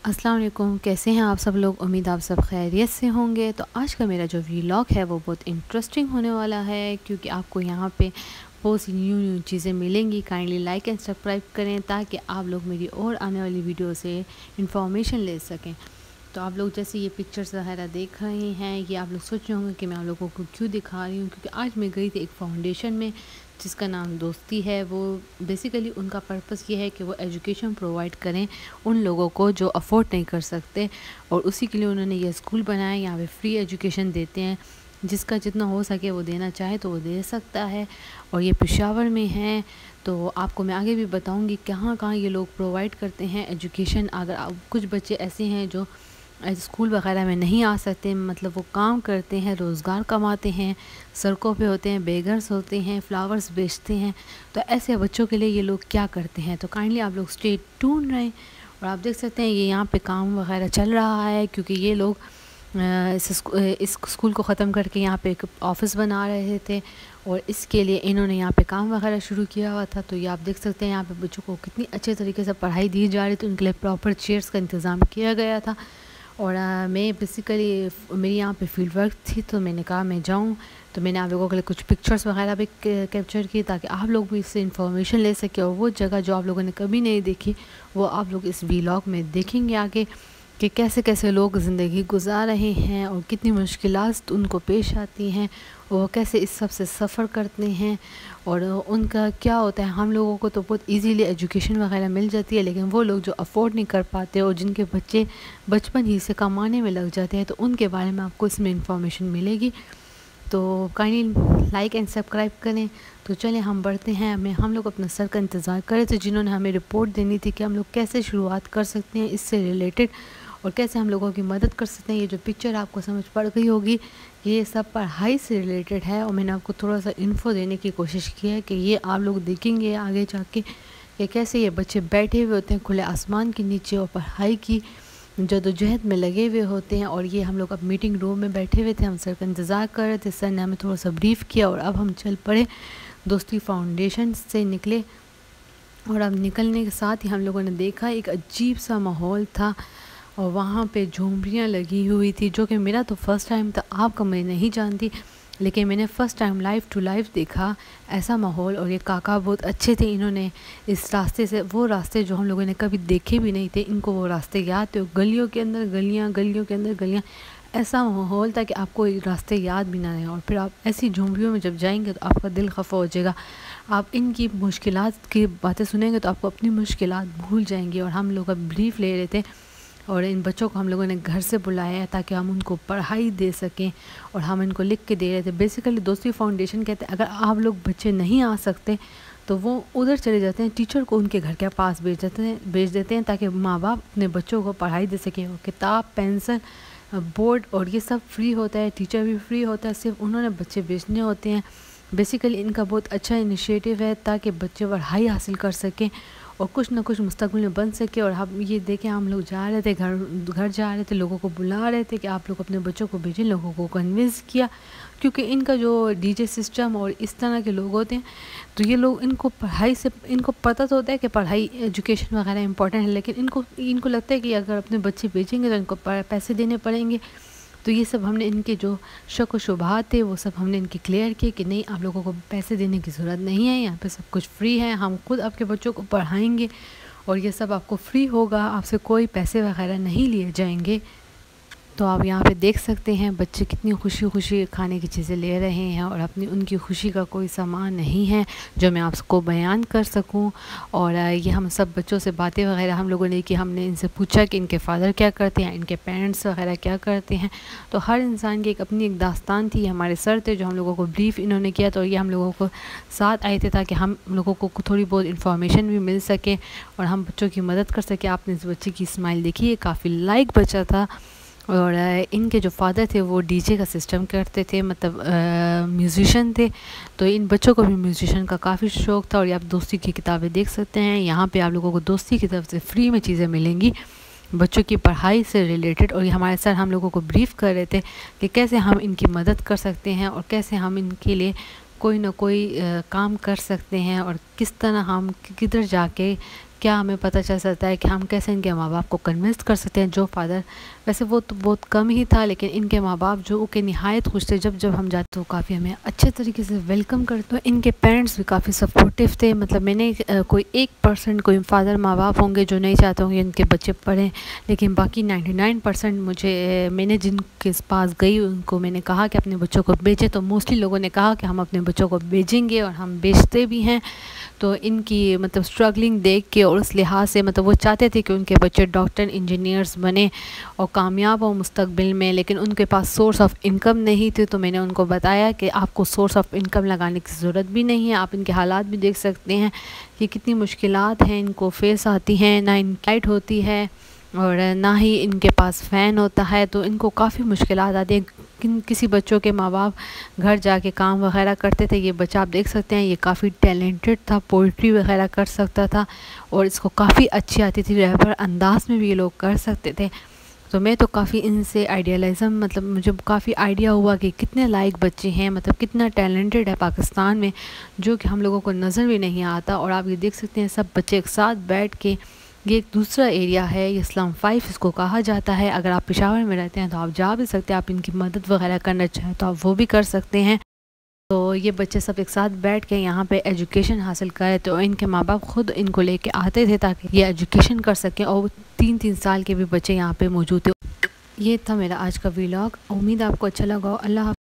अस्सलाम वालेकुम, कैसे हैं आप सब लोग। उम्मीद आप सब खैरियत से होंगे। तो आज का मेरा जो व्लॉग है वो बहुत इंटरेस्टिंग होने वाला है, क्योंकि आपको यहाँ पे बहुत सी न्यू न्यू चीज़ें मिलेंगी। काइंडली लाइक एंड सब्सक्राइब करें ताकि आप लोग मेरी और आने वाली वीडियो से इंफॉर्मेशन ले सकें। तो आप लोग जैसे ये पिक्चर्स वगैरह देख रहे हैं, ये आप लोग सोच रहे होंगे कि मैं आप लोगों को क्यों दिखा रही हूँ, क्योंकि आज मैं गई थी एक फाउंडेशन में जिसका नाम दोस्ती है। वो बेसिकली उनका पर्पस ये है कि वो एजुकेशन प्रोवाइड करें उन लोगों को जो अफोर्ड नहीं कर सकते, और उसी के लिए उन्होंने ये स्कूल बनाया। यहाँ पे फ्री एजुकेशन देते हैं, जिसका जितना हो सके वो देना चाहे तो वो दे सकता है। और ये पेशावर में है, तो आपको मैं आगे भी बताऊंगी कहाँ कहाँ ये लोग प्रोवाइड करते हैं एजुकेशन। अगर कुछ बच्चे ऐसे हैं जो स्कूल वगैरह में नहीं आ सकते, मतलब वो काम करते हैं, रोज़गार कमाते हैं, सड़कों पे होते हैं, बेगर्स होते हैं, फ्लावर्स बेचते हैं, तो ऐसे बच्चों के लिए ये लोग क्या करते हैं। तो काइंडली आप लोग स्टे ट्यून रहें। और आप देख सकते हैं ये यहाँ पे काम वगैरह चल रहा है, क्योंकि ये लोग इस स्कूल को ख़त्म करके यहाँ पे एक ऑफ़िस बना रहे थे, और इसके लिए इन्होंने यहाँ पे काम वगैरह शुरू किया हुआ था। तो ये आप देख सकते हैं यहाँ पे बच्चों को कितनी अच्छे तरीके से पढ़ाई दी जा रही थी। उनके लिए प्रॉपर चेयर्स का इंतज़ाम किया गया था। और मैं बेसिकली मेरी यहाँ पे फील्ड वर्क थी, तो मैंने कहा मैं जाऊँ। तो मैंने आप लोगों के लिए कुछ पिक्चर्स वगैरह भी कैप्चर की, ताकि आप लोग भी इससे इंफॉर्मेशन ले सकें। और वो जगह जो आप लोगों ने कभी नहीं देखी वो आप लोग इस व्लॉग में देखेंगे आगे, कि कैसे कैसे लोग ज़िंदगी गुजार रहे हैं और कितनी मुश्किलात उनको पेश आती हैं, और वो कैसे इस सब से सफ़र करते हैं, और उनका क्या होता है। हम लोगों को तो बहुत इजीली एजुकेशन वगैरह मिल जाती है, लेकिन वो लोग जो अफोर्ड नहीं कर पाते और जिनके बच्चे बचपन ही से कमाने में लग जाते हैं, तो उनके बारे में आपको इसमें इंफॉर्मेशन मिलेगी। तो काइंडली लाइक एंड सब्सक्राइब करें। तो चलें हम बढ़ते हैं। हम लोग अपना सर का इंतज़ार कर रहे थे, जिन्होंने हमें रिपोर्ट देनी थी कि हम लोग कैसे शुरुआत कर सकते हैं इससे रिलेटेड, और कैसे हम लोगों की मदद कर सकते हैं। ये जो पिक्चर आपको समझ पड़ गई होगी, ये सब पढ़ाई से रिलेटेड है, और मैंने आपको थोड़ा सा इन्फो देने की कोशिश की है कि ये आप लोग देखेंगे आगे जाके कि कैसे ये बच्चे बैठे हुए होते हैं खुले आसमान के नीचे और पढ़ाई की जदोजहद में लगे हुए होते हैं। और ये हम लोग अब मीटिंग रूम में बैठे हुए थे, हम सर का इंतज़ार कर रहे थे। सर ने हमें थोड़ा सा ब्रीफ़ किया और अब हम चल पड़े। दोस्ती फाउंडेशन से निकले, और अब निकलने के साथ ही हम लोगों ने देखा एक अजीब सा माहौल था, और वहाँ पे झुमरियाँ लगी हुई थी, जो कि मेरा तो फ़र्स्ट टाइम था। आपका मैं नहीं जानती, लेकिन मैंने first time live to live देखा ऐसा माहौल। और ये काका बहुत अच्छे थे, इन्होंने इस रास्ते से, वो रास्ते जो हम लोगों ने कभी देखे भी नहीं थे, इनको वो रास्ते याद थे। गलियों के अंदर गलियाँ, गलियों के अंदर गलियाँ, ऐसा माहौल था कि आपको ये रास्ते याद भी ना रहे। और फिर आप ऐसी झुमरियों में जब जाएंगे तो आपका दिल खफा हो जाएगा। आप इनकी मुश्किलात की बातें सुनेंगे तो आपको अपनी मुश्किलात भूल जाएंगे। और हम लोग अब ब्रीफ ले रहे थे, और इन बच्चों को हम लोगों ने घर से बुलाया है ताकि हम उनको पढ़ाई दे सकें, और हम इनको लिख के दे रहे थे। बेसिकली दोस्ती फाउंडेशन कहते हैं, अगर आप लोग बच्चे नहीं आ सकते तो वो उधर चले जाते हैं, टीचर को उनके घर के पास भेज देते हैं ताकि माँ बाप अपने बच्चों को पढ़ाई दे सकें। और किताब, पेंसिल, बोर्ड और ये सब फ्री होता है, टीचर भी फ्री होता है, सिर्फ उन्होंने बच्चे भेजने होते हैं। बेसिकली इनका बहुत अच्छा इनिशिएटिव है ताकि बच्चे पढ़ाई हासिल कर सकें और कुछ ना कुछ मुस्तकबिल में बन सके। और हम ये देखें, हम लोग जा रहे थे, घर घर जा रहे थे, लोगों को बुला रहे थे कि आप लोग अपने बच्चों को भेजें। लोगों को कन्विंस किया, क्योंकि इनका जो डीजे सिस्टम और इस तरह के लोग होते हैं, तो ये लोग, इनको पढ़ाई से, इनको पता तो होता है कि पढ़ाई एजुकेशन वगैरह इंपॉर्टेंट है, लेकिन इनको लगता है कि अगर अपने बच्चे भेजेंगे तो इनको पैसे देने पड़ेंगे। तो ये सब हमने, इनके जो शक व शुबहात थे वो सब हमने इनके क्लियर किए कि नहीं, आप लोगों को पैसे देने की ज़रूरत नहीं है, यहाँ पे सब कुछ फ्री है, हम खुद आपके बच्चों को पढ़ाएंगे और ये सब आपको फ्री होगा, आपसे कोई पैसे वगैरह नहीं लिए जाएंगे। तो आप यहाँ पे देख सकते हैं बच्चे कितनी खुशी खुशी खाने की चीज़ें ले रहे हैं, और अपनी उनकी खुशी का कोई सामान नहीं है जो मैं आपको बयान कर सकूं। और ये हम सब बच्चों से बातें वगैरह हम लोगों ने की, हमने इनसे पूछा कि इनके फ़ादर क्या करते हैं, इनके पेरेंट्स वगैरह क्या करते हैं। तो हर इंसान की अपनी एक दास्तान थी। हमारे सर थे जो हम लोगों को ब्रीफ़ इन्होंने किया, तो ये हम लोगों को साथ आए थे ताकि हम लोगों को थोड़ी बहुत इन्फॉर्मेशन भी मिल सके और हम बच्चों की मदद कर सके। आपने इस बच्चे की स्माइल देखी, ये काफ़ी लाइक बच्चा था। और इनके जो फादर थे वो डीजे का सिस्टम करते थे, मतलब म्यूज़िशन थे। तो इन बच्चों को भी म्यूज़िशन का काफ़ी शौक़ था। और ये आप दोस्ती की किताबें देख सकते हैं, यहाँ पे आप लोगों को दोस्ती की तरफ से फ्री में चीज़ें मिलेंगी बच्चों की पढ़ाई से रिलेटेड। और ये हमारे सर हम लोगों को ब्रीफ़ कर रहे थे कि कैसे हम इनकी मदद कर सकते हैं और कैसे हम इनके लिए कोई ना कोई काम कर सकते हैं, और किस तरह हम किधर जाके क्या हमें पता चल सकता है कि हम कैसे इनके माँ बाप को कन्विंस कर सकते हैं। जो फादर वैसे वो तो बहुत कम ही था, लेकिन इनके माँ बाप जो के निहायत खुश थे। जब जब हम जाते तो काफ़ी हमें अच्छे तरीके से वेलकम करते। तो इनके पेरेंट्स भी काफ़ी सपोर्टिव थे। मतलब मैंने कोई 1% कोई फादर माँ बाप होंगे जो नहीं चाहते होंगे इनके बच्चे पढ़ें, लेकिन बाकी 99% मैंने जिनके पास गई उनको मैंने कहा कि अपने बच्चों को भेजें, तो मोस्टली लोगों ने कहा कि हम अपने बच्चों को भेजेंगे और हम भेजते भी हैं। तो इनकी मतलब स्ट्रगलिंग देख के और उस लिहाज से मतलब वो चाहते थे कि उनके बच्चे डॉक्टर इंजीनियर्स बने और कामयाब हो मुस्तकबिल में, लेकिन उनके पास सोर्स ऑफ इनकम नहीं थी। तो मैंने उनको बताया कि आपको सोर्स ऑफ इनकम लगाने की ज़रूरत भी नहीं है। आप इनके हालात भी देख सकते हैं कि कितनी मुश्किलात हैं इनको फेस आती हैं, ना इनकी लाइट होती है और ना ही इनके पास फ़ैन होता है। तो इनको काफ़ी मुश्किलात आती हैं। किसी बच्चों के माँ बाप घर जाके काम वगैरह करते थे। ये बच्चा आप देख सकते हैं ये काफ़ी टैलेंटेड था, पोइट्री वगैरह कर सकता था और इसको काफ़ी अच्छी आती थी, रैपर अंदाज में भी ये लोग कर सकते थे। तो मैं तो काफ़ी इनसे आइडियलिज़म मतलब मुझे काफ़ी आइडिया हुआ कि कितने लायक बच्चे हैं, मतलब कितना टैलेंटेड है पाकिस्तान में, जो कि हम लोगों को नज़र भी नहीं आता। और आप ये देख सकते हैं सब बच्चे एक साथ बैठ के, ये एक दूसरा एरिया है, ये इस्लाम 5 इसको कहा जाता है। अगर आप पेशावर में रहते हैं तो आप जा भी सकते हैं, आप इनकी मदद वगैरह करना चाहें तो आप वो भी कर सकते हैं। तो ये बच्चे सब एक साथ बैठ के यहाँ पे एजुकेशन हासिल करें। तो इनके माँ बाप खुद इनको लेके आते थे ताकि ये एजुकेशन कर सकें, और 3-3 साल के भी बच्चे यहाँ पे मौजूद थे। ये था मेरा आज का व्लॉग, उम्मीद आपको अच्छा लगा हो। अल्लाह